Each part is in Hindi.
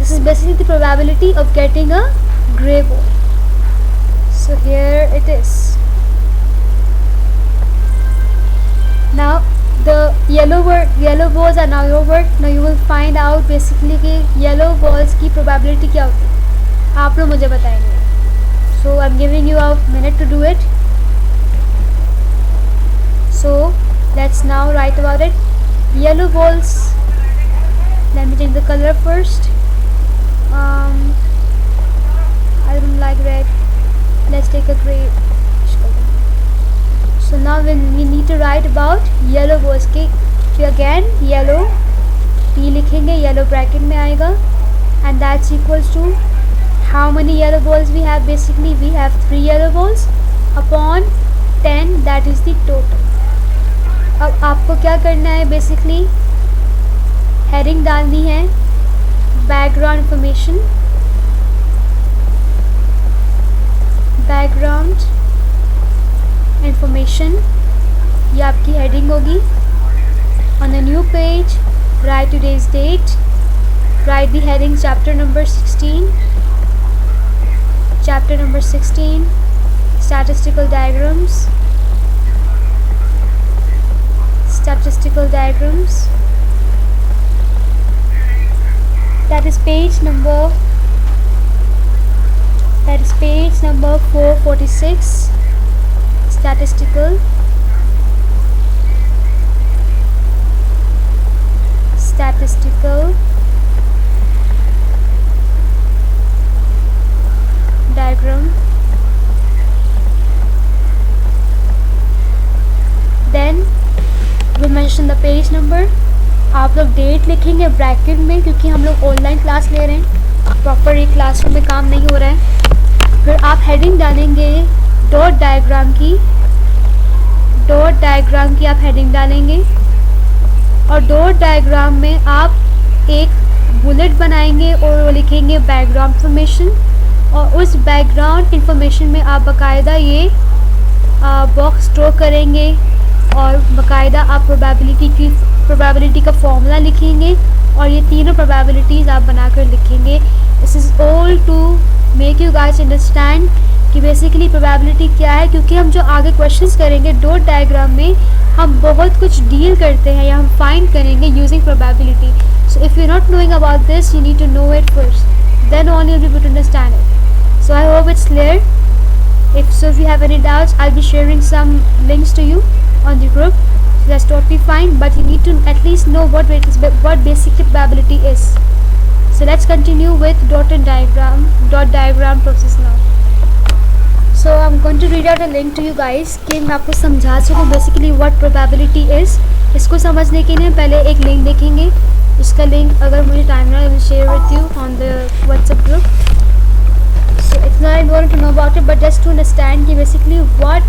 This is basically the probability of getting a gray ball. So here it is. Now the yellow balls are now your word. Now you will find out basically कि yellow balls की probability क्या होती है, आप लोग मुझे बताएंगे. So I'm giving you a minute to do it. So let's now write about it. Yellow balls. Let me change the color first. I don't like red. Let's take a gray color. So now we need to write about yellow balls. कि again yellow P लिखेंगे, yellow bracket में आएगा, and that's equals to how many yellow balls we have. Basically we have 3 yellow balls upon 10, that is the total. अब आपको क्या करना है, बेसिकली हेडिंग डालनी है बैकग्राउंड इंफॉर्मेशन, ये आपकी हेडिंग होगी. On the new page write today's date, write the heading chapter number 16, statistical diagrams. That is page number 446. Statistical diagram. Then we mention the page number. आप लोग डेट लिखेंगे ब्रैकेट में, क्योंकि हम लोग ऑनलाइन क्लास ले रहे हैं, प्रॉपर एक क्लासरूम में काम नहीं हो रहा है. फिर आप हेडिंग डालेंगे डॉट डायग्राम की आप हेडिंग डालेंगे, और डॉट डायग्राम में आप एक बुलेट बनाएंगे और वो लिखेंगे बैकग्राउंड इंफॉर्मेशन, और उस बैकग्राउंड इंफॉर्मेशन में आप बाकायदा ये बॉक्स ड्रॉ करेंगे, और बाकायदा आप प्रोबेबिलिटी का फॉर्मूला लिखेंगे, और ये तीनों प्रोबेबिलिटीज़ आप बनाकर लिखेंगे. This is all to make you guys understand कि बेसिकली प्रोबेबिलिटी क्या है, क्योंकि हम जो आगे क्वेश्चंस करेंगे डॉट डायग्राम में हम बहुत कुछ डील करते हैं या हम फाइंड करेंगे using probability. So if you not knowing about this, you need to know it first, then only you'll be able to understand it. So I hope it's clear. If you have any doubts, I'll be sharing some links to you on the group. So that's totally fine, but you need to at least know what basic probability is. So let's continue with dot diagram process now. So I'm going to read out a link to you guys कि मैं आपको समझा सकूँ basically what probability is. इसको समझने के लिए पहले एक लिंक देखेंगे, इसका लिंक अगर मुझे टाइम ना, I will share with you on the WhatsApp group. So it's not important to know about it, but just to understand कि basically what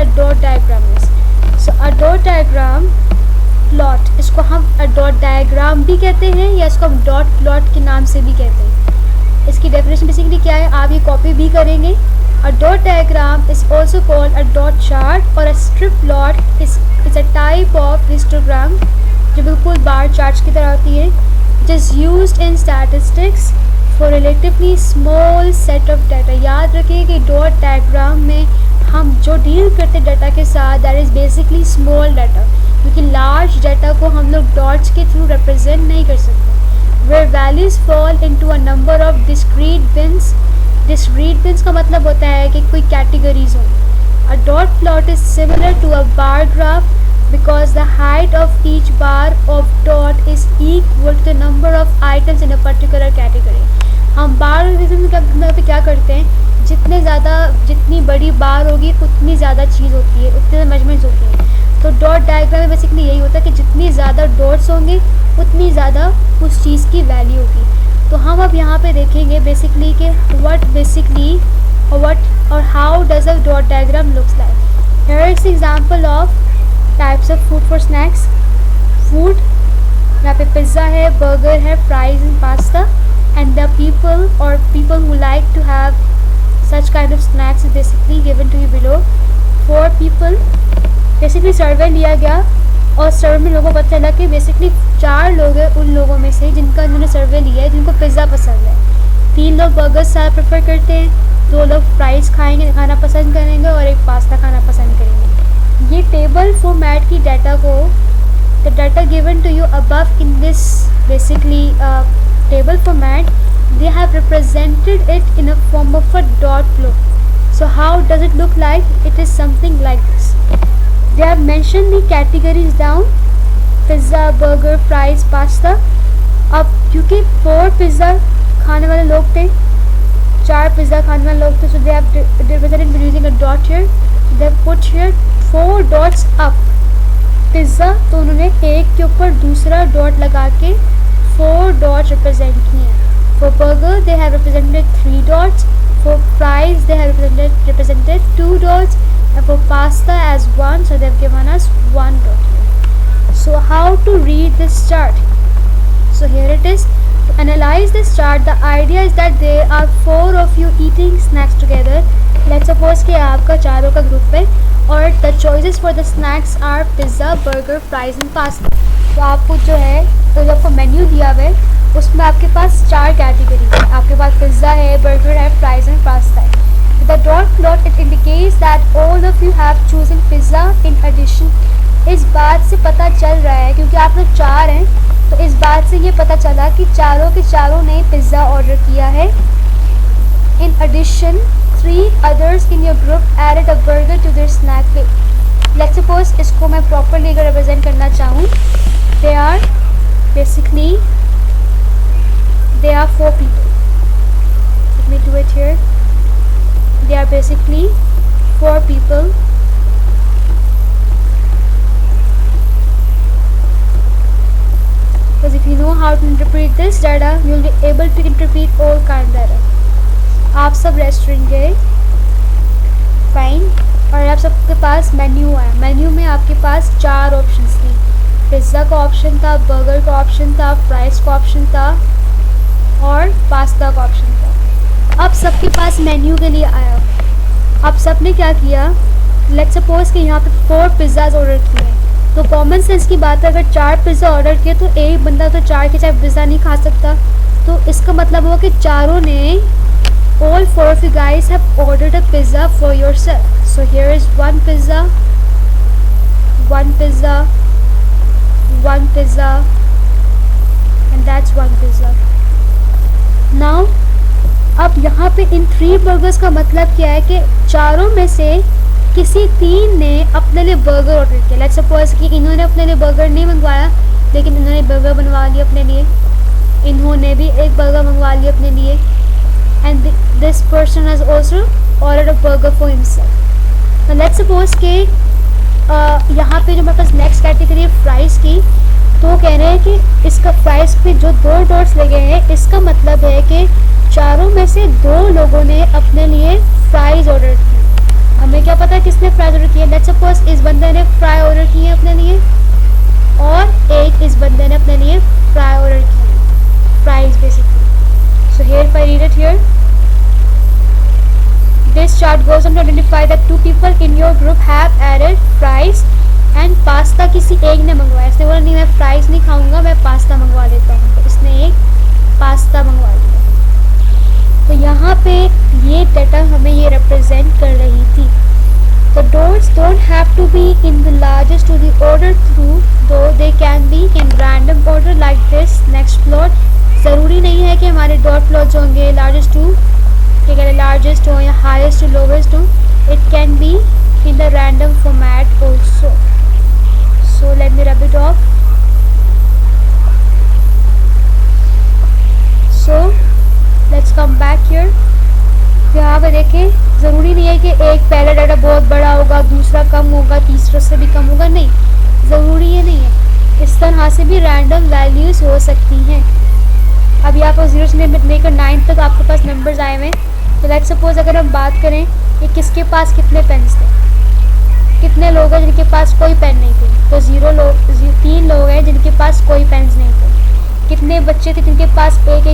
a dot diagram is. So a dot diagram plot, इसको हम a dot diagram भी कहते हैं या इसको हम dot plot के नाम से भी कहते हैं. इसकी डेफिनेशन बेसिकली क्या है, आप ये कॉपी भी करेंगे. A dot diagram is also called a dot chart, or a strip plot is a type of histogram जो बिल्कुल बार चार्ट की तरह होती है. It is used in statistics for relatively small set of data. याद रखिए कि डॉट डायग्राम में हम जो डील करते डाटा के साथ that is basically small data, क्योंकि लार्ज डाटा को हम लोग डॉट्स के थ्रू रिप्रेजेंट नहीं कर सकते. Where values fall into a number of discrete bins. Discrete bins का मतलब होता है कि कोई कैटेगरीज हो. A dot plot is similar to a bar graph because the height of each bar of dot is equal to the number of items in a particular category. हम बार पे क्या करते हैं, जितनी बड़ी बार होगी उतनी ज़्यादा चीज़ होती है, उतनी ज़्यादा मेजरमेंट्स होती हैं. तो डॉट डायग्राम में बेसिकली यही होता है कि जितनी ज़्यादा डॉट्स होंगे उतनी ज़्यादा उस चीज़ की वैल्यू होगी. तो हम अब यहाँ पे देखेंगे बेसिकली कि what or how does a dot diagram looks like. Here is example of types of food for snacks. Food, यहाँ पे पिज़्ज़ा है, बर्गर है, fries and pasta. And the people who like to have such kind of snacks is basically given to you below. 4 people, basically survey लिया गया और सर्वे में लोगों को पता चला कि बेसिकली 4 लोग हैं उन लोगों में से जिनका इन्होंने सर्वे लिया है जिनको पिज़्ज़ा पसंद है। 3 लोग बर्गर ज़्यादा प्रेफर करते हैं, 2 लोग फ्राइज़ खाना पसंद करेंगे और एक पास्ता खाना पसंद करेंगे। ये टेबल फॉर्मेट की डाटा को the data given to you above in this basically table format, they have represented it in a form of a dot plot. So how does it look like? It is something like this. They have mentioned the categories down: pizza, burger, fries, pasta. अब क्योंकि 4 पिज़्ज़ा खाने वाले लोग थे, 4 पिज़्ज़ा खाने वाले लोग थे, so they have represented using a dot here. They have put here 4 dots up. Pizza तो उन्होंने एक के ऊपर दूसरा डॉट लगा के 4 dots represent किए हैं. For burger they have represented 3 dots. For fries they have represented 2 dots, and for pasta as 1, so they have given us 1 dot here. So how to read this chart? So here it is. To analyze this chart, the idea is that there are 4 of you eating snacks together. Let's suppose कि आपका चारों का ग्रुप है और the choices for the snacks are pizza, burger, fries and pasta. तो आपको जो है तो जो आपको मेन्यू दिया हुआ है उसमें आपके पास 4 कैटेगरी है. आपके पास पिज़्ज़ा है, बर्गर है, फ्राइज़ एंड पास्ता है. The dot plot it indicates that all of you have chosen pizza in addition. इस बात से पता चल रहा है क्योंकि आप लोग 4 हैं तो इस बात से ये पता चला कि चारों के चारों ने पिज़्ज़ा ऑर्डर किया है. In addition 3 others in your group added a burger to their snack plate. Let's suppose इसको मैं प्रॉपरली अगर रिप्रेजेंट करना चाहूँ, they are basically they are 4 people. Let me do it here. They are basically 4 people. Because if you know how to interpret this data, you will be able to interpret all kind data. आप सब रेस्टोरेंट गए, फाइन, और आप सबके पास मेन्यू आया. मेन्यू में आपके पास 4 ऑप्शंस थी. पिज़्ज़ा का ऑप्शन था, बर्गर का ऑप्शन था, फ्राइज़ का ऑप्शन था और पास्ता का ऑप्शन था. अब सबके पास मेन्यू के लिए आया. अब सब ने क्या किया, लेट्स सपोज कि यहाँ पे 4 पिज़्ज़ाज ऑर्डर किए हैं तो कॉमन सेंस की बात है अगर 4 पिज़्ज़ा ऑर्डर किए तो एक बंदा तो 4 के चाहे पिज़्ज़ा नहीं खा सकता. तो इसका मतलब हुआ कि चारों ने all 4 of you guys have ordered a pizza for yourself. So here is 1 pizza, 1 pizza, 1 pizza, and that's 1 pizza. Now अब यहाँ पे इन 3 बर्गर्स का मतलब क्या है कि चारों में से किसी 3 ने अपने लिए बर्गर ऑर्डर किया. लेट्स सपोज कि इन्होंने अपने लिए बर्गर नहीं मंगवाया लेकिन इन्होंने बर्गर बनवा लिया अपने लिए. इन्होंने भी एक बर्गर मंगवा लिया अपने लिए. And this person has also ordered a burger for himself. Now let's suppose कि यहाँ पे जो मेरे पास नेक्स्ट कैटेगरी है फ्राइज़ की, तो कह रहे हैं कि इसका फ्राइज़ पे जो 2 डॉट्स लगे हैं इसका मतलब है कि चारों में से 2 लोगों ने अपने लिए फ्राइज़ ऑर्डर की. हमें क्या पता किसने फ्राइज़ ऑर्डर किया. लेट्स सपोज इस बंदे ने फ्राई ऑर्डर किए अपने लिए और एक इस बंदे ने अपने लिए फ्राई ऑर्डर किए, fries basically. So here if I read it here, this chart goes on to identify that 2 people in your group have added fries and pasta. किसी एक ने मंगवाया, इसने बोला नहीं मैं फ्राइज़ नहीं खाऊंगा, मैं पास्ता मंगवा लेता हूँ, तो इसने एक पास्ता मंगवा लिया. तो यहाँ पे ये डाटा हमें ये रिप्रेजेंट कर रही थी. The dots don't have to be in the largest to the order through, though they can be in random order like this next plot. ज़रूरी नहीं है कि हमारे डॉट प्लॉट जो होंगे लार्जेस्ट टू क्या कहते हैं लार्जेस्ट हो या हाईएस्ट टू लोवेस्ट हो. It can be in the random format also. So let me rub it of. So let's come back here. यहाँ पे देखें ज़रूरी नहीं है कि एक पहला डाटा बहुत बड़ा होगा, दूसरा कम होगा, तीसरा से भी कम होगा. नहीं, ज़रूरी ये नहीं है. इस तरह से भी रैंडम वैल्यूज़ हो सकती हैं. अभी आप 0 से लेकर 9 तक आपके पास नंबर्स आए हुए हैं. तो लेट्स सपोज अगर हम बात करें कि किसके पास कितने पेन्स थे, कितने लोग हैं जिनके पास कोई पेन नहीं थे, तो 3 लोग हैं जिनके पास कोई पेन्स नहीं थे. कितने बच्चे थे जिनके पास एक